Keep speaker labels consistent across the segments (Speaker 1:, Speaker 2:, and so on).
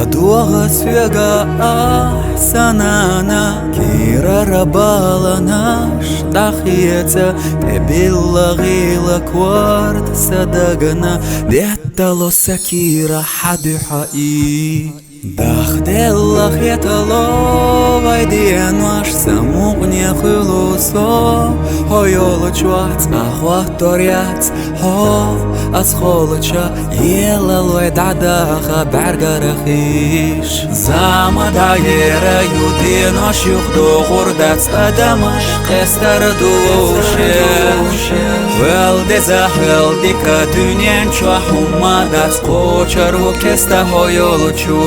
Speaker 1: Adua свега ahsanana Kira rabalana Shtachiyeta Tebilla ghila kwart sadagana Detta lo sakira hadu ha'i Дахделах етало Вайдиен ваш самугне хилусо Хойолочвац ахват торяц Хов аз холоча Елалой дадаха баргарахиш Замада ера юдин ашюхду Гурдац адамаш Қестар душе Велдезах велдика Дюнен чахума Дац қочару кеста хойолочу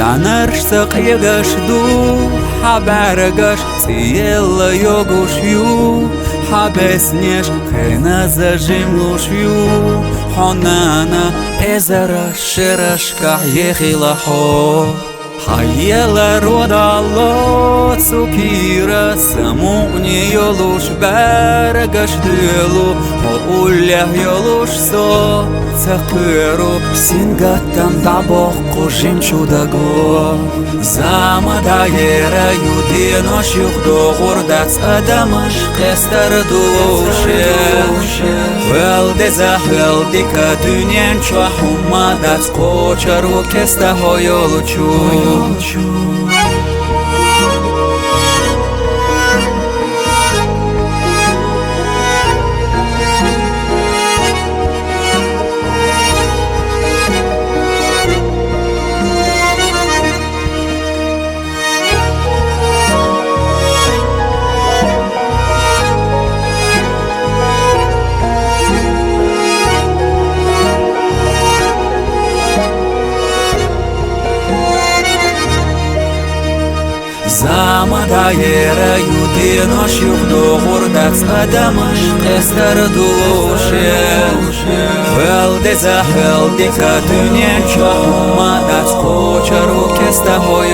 Speaker 1: Занарш сақиягаш ду Хабарагаш Циела йогуш ю Хабеснеш Хена зажимлуш ю Хонана Эзара ширашка ехила хо Хаела родало Цукира Самугни йолуш Барагаш дылу Хоулях йолуш со Цакыру Сингатам дабох Кужим чудаго Замада ера Юдин ашюхду Гурдац адамаш Қестар душе Велдезах велдика Дюнен чахума Дац қочару Кеста хойолучу Замада ера юдин ашюхду Гурдац адамаш Қестар душе Велдезах велдика Дюнен чахума Дац қочару кеста хой